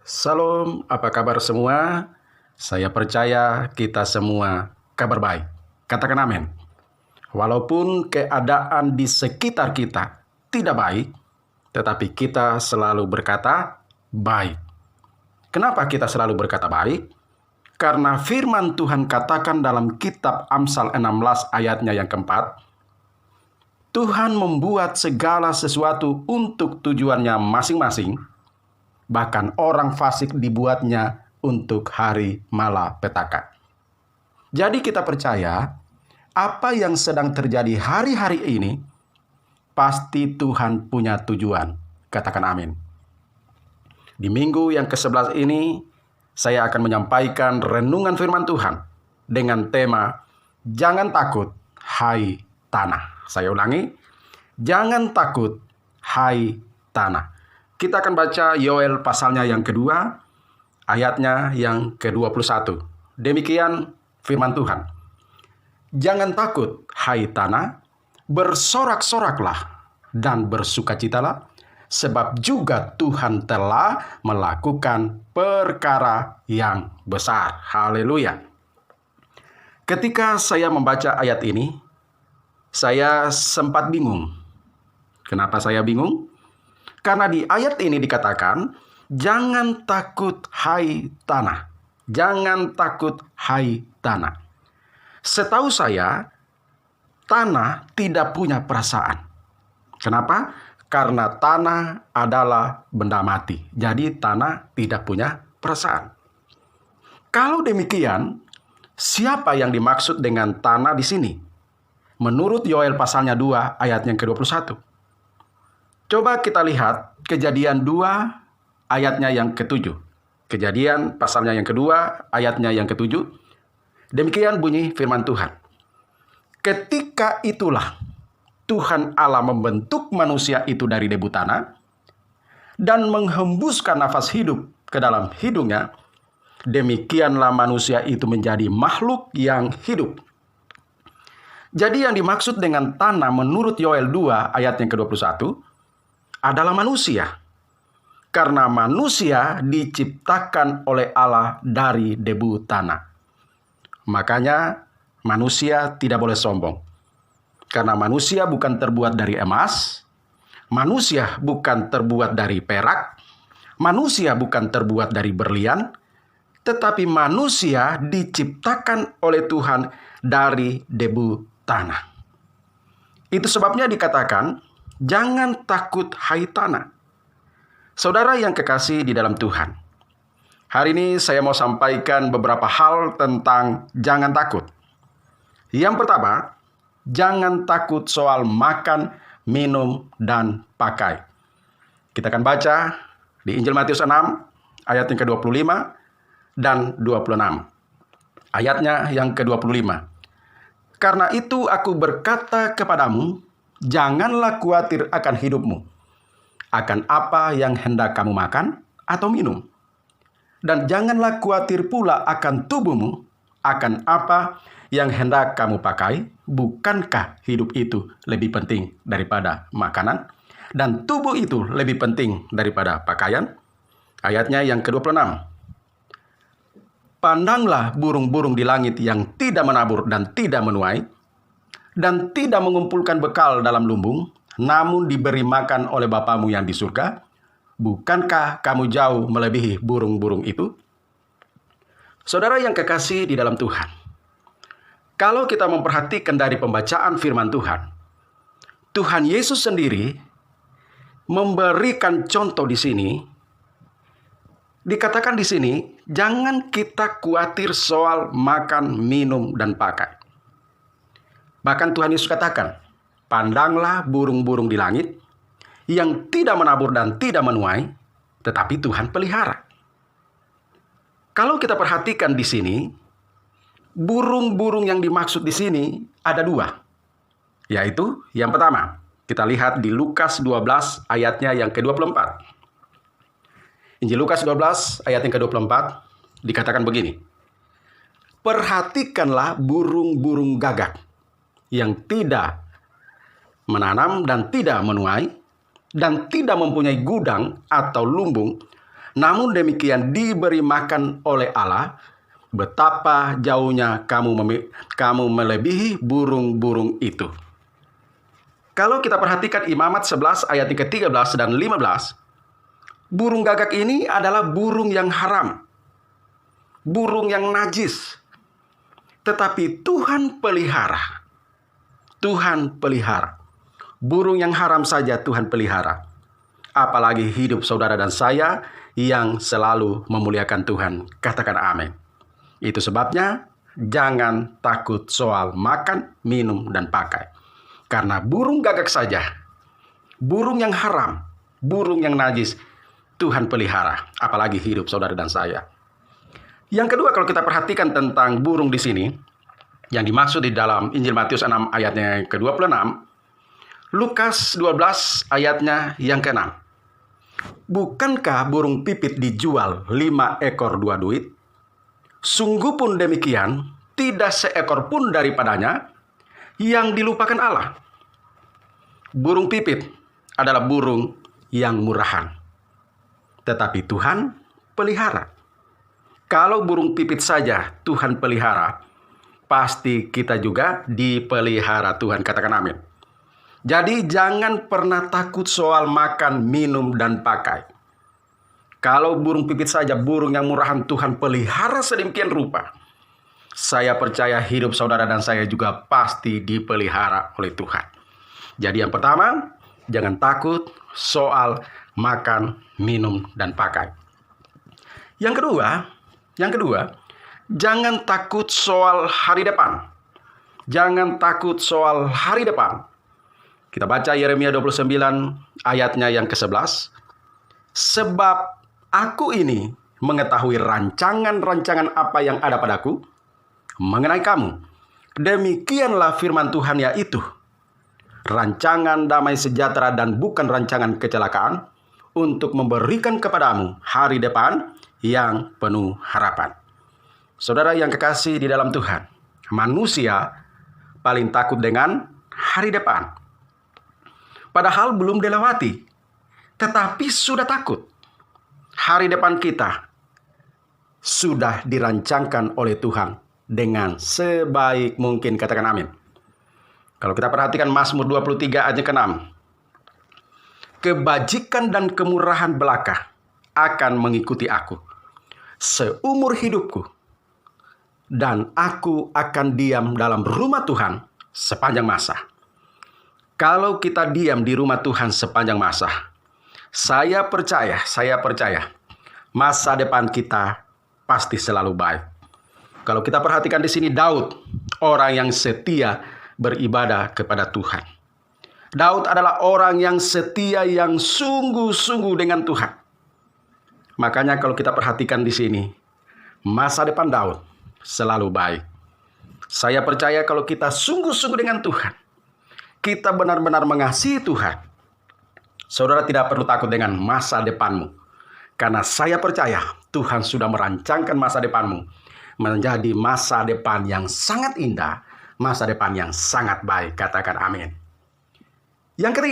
Salam, apa kabar semua? Saya percaya kita semua kabar baik. Katakan amin. Walaupun keadaan di sekitar kita tidak baik, tetapi kita selalu berkata baik. Kenapa kita selalu berkata baik? Karena firman Tuhan katakan dalam kitab Amsal 16 ayatnya yang keempat, Tuhan membuat segala sesuatu untuk tujuannya masing-masing, bahkan orang fasik dibuatnya untuk hari malapetaka. Jadi kita percaya apa yang sedang terjadi hari-hari ini pasti Tuhan punya tujuan. Katakan amin. Di minggu yang ke-11 ini saya akan menyampaikan renungan firman Tuhan dengan tema Jangan takut, hai tanah. Saya ulangi, jangan takut, hai tanah. Kita akan baca Yoel pasalnya yang kedua, ayatnya yang ke-21. Demikian firman Tuhan. Jangan takut, hai tanah, bersorak-soraklah dan bersukacitalah, sebab juga Tuhan telah melakukan perkara yang besar. Haleluya. Ketika saya membaca ayat ini, saya sempat bingung. Kenapa saya bingung? Karena di ayat ini dikatakan, jangan takut hai tanah. Jangan takut hai tanah. Setahu saya, tanah tidak punya perasaan. Kenapa? Karena tanah adalah benda mati. Jadi tanah tidak punya perasaan. Kalau demikian, siapa yang dimaksud dengan tanah di sini? Menurut Yoel pasalnya 2 ayat yang ke-21. Coba kita lihat Kejadian 2 ayatnya yang ke-7. Kejadian pasalnya yang kedua ayatnya yang ke-7. Demikian bunyi firman Tuhan. Ketika itulah Tuhan Allah membentuk manusia itu dari debu tanah dan menghembuskan nafas hidup ke dalam hidungnya. Demikianlah manusia itu menjadi makhluk yang hidup. Jadi yang dimaksud dengan tanah menurut Yoel 2 ayat yang ke-21 adalah manusia. Karena manusia diciptakan oleh Allah dari debu tanah. Makanya manusia tidak boleh sombong. Karena manusia bukan terbuat dari emas, manusia bukan terbuat dari perak, manusia bukan terbuat dari berlian, tetapi manusia diciptakan oleh Tuhan dari debu tanah. Itu sebabnya dikatakan, jangan takut hai tanah. Saudara yang kekasih di dalam Tuhan, hari ini saya mau sampaikan beberapa hal tentang jangan takut. Yang pertama, jangan takut soal makan, minum, dan pakai. Kita akan baca di Injil Matius 6, ayat yang ke-25 dan 26. Ayatnya yang ke-25. Karena itu aku berkata kepadamu, janganlah khawatir akan hidupmu, akan apa yang hendak kamu makan atau minum. Dan janganlah khawatir pula akan tubuhmu, akan apa yang hendak kamu pakai. Bukankah hidup itu lebih penting daripada makanan? Dan tubuh itu lebih penting daripada pakaian? Ayatnya yang ke-26. Pandanglah burung-burung di langit yang tidak menabur dan tidak menuai, dan tidak mengumpulkan bekal dalam lumbung, namun diberi makan oleh Bapamu yang di surga. Bukankah kamu jauh melebihi burung-burung itu? Saudara yang kekasih di dalam Tuhan, kalau kita memperhatikan dari pembacaan firman Tuhan, Tuhan Yesus sendiri memberikan contoh di sini. Dikatakan di sini, jangan kita khawatir soal makan, minum, dan pakai. Bahkan Tuhan Yesus katakan, pandanglah burung-burung di langit yang tidak menabur dan tidak menuai, tetapi Tuhan pelihara. Kalau kita perhatikan di sini, burung-burung yang dimaksud di sini ada 2. Yaitu yang pertama, kita lihat di Lukas 12 ayatnya yang ke-24. Injil Lukas 12 ayat yang ke-24 dikatakan begini. Perhatikanlah burung-burung gagak yang tidak menanam dan tidak menuai dan tidak mempunyai gudang atau lumbung, namun demikian diberi makan oleh Allah, betapa jauhnya kamu melebihi burung-burung itu. Kalau kita perhatikan Imamat 11 ayat ke-13 dan 15, burung gagak ini adalah burung yang haram, burung yang najis. Tetapi Tuhan pelihara. Tuhan pelihara. Burung yang haram saja Tuhan pelihara. Apalagi hidup saudara dan saya yang selalu memuliakan Tuhan. Katakan amin. Itu sebabnya jangan takut soal makan, minum, dan pakai. Karena burung gagak saja, burung yang haram, burung yang najis, Tuhan pelihara. Apalagi hidup saudara dan saya. Yang kedua, kalau kita perhatikan tentang burung di sini, yang dimaksud di dalam Injil Matius 6 ayatnya ke-26, Lukas 12 ayatnya yang ke-6. Bukankah burung pipit dijual 5 ekor 2 duit? Sungguh pun demikian, tidak seekor pun daripadanya yang dilupakan Allah. Burung pipit adalah burung yang murahan. Tetapi Tuhan pelihara. Kalau burung pipit saja Tuhan pelihara, pasti kita juga dipelihara Tuhan. Katakan amin. Jadi jangan pernah takut soal makan, minum, dan pakai. Kalau burung pipit saja, burung yang murahan Tuhan pelihara sedemikian rupa, saya percaya hidup saudara dan saya juga pasti dipelihara oleh Tuhan. Jadi yang pertama, jangan takut soal makan, minum, dan pakai. Yang kedua, jangan takut soal hari depan. Jangan takut soal hari depan. Kita baca Yeremia 29 ayatnya yang ke-11. Sebab aku ini mengetahui rancangan-rancangan apa yang ada padaku mengenai kamu. Demikianlah firman Tuhan, yaitu rancangan damai sejahtera dan bukan rancangan kecelakaan, untuk memberikan kepadamu hari depan yang penuh harapan. Saudara yang kekasih di dalam Tuhan, manusia paling takut dengan hari depan. Padahal belum dilewati, tetapi sudah takut. Hari depan kita sudah dirancangkan oleh Tuhan dengan sebaik mungkin. Katakan amin. Kalau kita perhatikan Mazmur 23 ayat ke-6. Kebajikan dan kemurahan belaka akan mengikuti aku seumur hidupku, dan aku akan diam dalam rumah Tuhan sepanjang masa. Kalau kita diam di rumah Tuhan sepanjang masa, saya percaya masa depan kita pasti selalu baik. Kalau kita perhatikan di sini, Daud, orang yang setia beribadah kepada Tuhan. Daud adalah orang yang setia, yang sungguh-sungguh dengan Tuhan. Makanya kalau kita perhatikan di sini, masa depan Daud selalu baik. Saya percaya kalau kita sungguh-sungguh dengan Tuhan, kita benar-benar mengasihi Tuhan, saudara tidak perlu takut dengan masa depanmu. Karena saya percaya Tuhan sudah merancangkan masa depanmu menjadi masa depan yang sangat indah, masa depan yang sangat baik. Katakan amin. Yang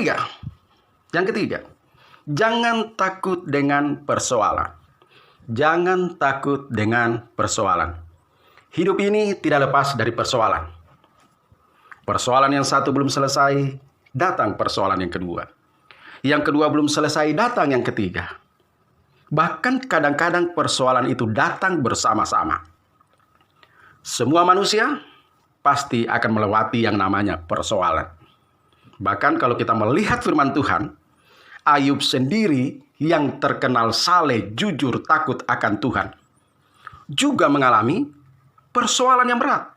ketiga, jangan takut dengan persoalan. Jangan takut dengan persoalan. Hidup ini tidak lepas dari persoalan. Persoalan yang satu belum selesai, datang persoalan yang kedua. Yang kedua belum selesai, datang yang ketiga. Bahkan kadang-kadang persoalan itu datang bersama-sama. Semua manusia pasti akan melewati yang namanya persoalan. Bahkan kalau kita melihat firman Tuhan, Ayub sendiri yang terkenal saleh, jujur, takut akan Tuhan, juga mengalami persoalan yang berat.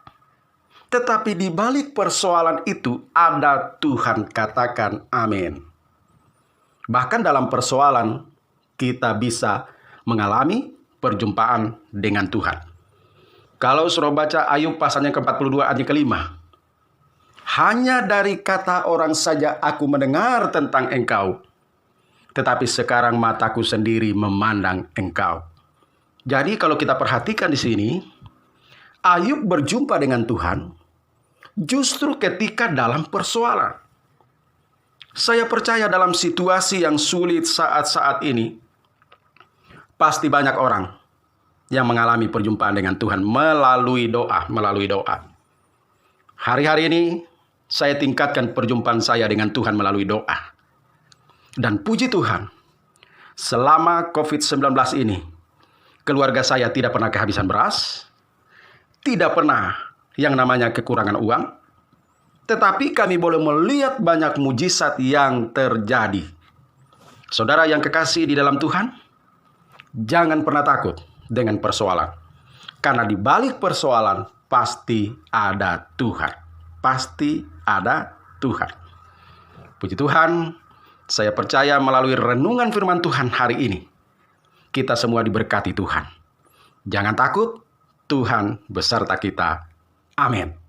Tetapi di balik persoalan itu ada Tuhan. Katakan amin. Bahkan dalam persoalan kita bisa mengalami perjumpaan dengan Tuhan. Kalau suruh baca Ayub pasalnya ke-42 ayat ke-5. Hanya dari kata orang saja aku mendengar tentang engkau, tetapi sekarang mataku sendiri memandang engkau. Jadi kalau kita perhatikan di sini, Ayub berjumpa dengan Tuhan justru ketika dalam persoalan. Saya percaya dalam situasi yang sulit saat-saat ini, pasti banyak orang yang mengalami perjumpaan dengan Tuhan melalui doa. Hari-hari ini saya tingkatkan perjumpaan saya dengan Tuhan melalui doa. Dan puji Tuhan, selama COVID-19 ini, keluarga saya tidak pernah kehabisan beras, tidak pernah yang namanya kekurangan uang, tetapi kami boleh melihat banyak mujizat yang terjadi. Saudara yang kekasih di dalam Tuhan, jangan pernah takut dengan persoalan. Karena di balik persoalan pasti ada Tuhan. Pasti ada Tuhan. Puji Tuhan, saya percaya melalui renungan firman Tuhan hari ini, kita semua diberkati Tuhan. Jangan takut, Tuhan beserta kita. Amin.